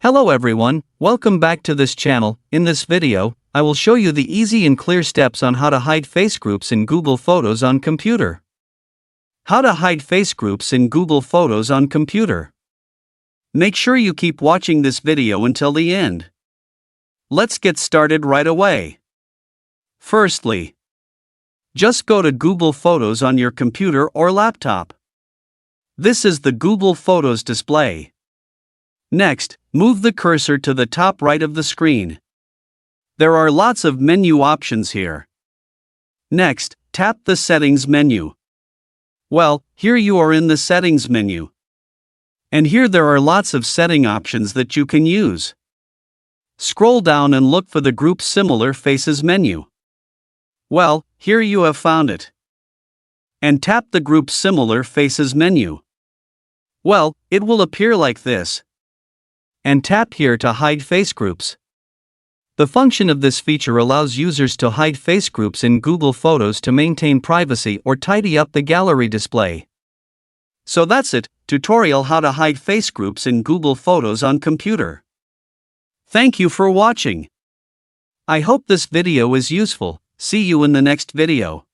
Hello everyone, welcome back to this channel. In this video, I will show you the easy and clear steps on how to hide face groups in Google Photos on computer. How to hide face groups in Google Photos on computer. Make sure you keep watching this video until the end. Let's get started right away. Firstly, just go to Google Photos on your computer or laptop. This is the Google Photos display. Next, move the cursor to the top right of the screen. There are lots of menu options here. Next, tap the Settings menu. Well, here you are in the Settings menu. And here there are lots of setting options that you can use. Scroll down and look for the Group Similar Faces menu. Well, here you have found it. And tap the Group Similar Faces menu. Well, it will appear like this. And tap here to hide face groups. The function of this feature allows users to hide face groups in Google Photos to maintain privacy or tidy up the gallery display. So that's it, tutorial how to hide face groups in Google Photos on computer. Thank you for watching. I hope this video is useful. See you in the next video.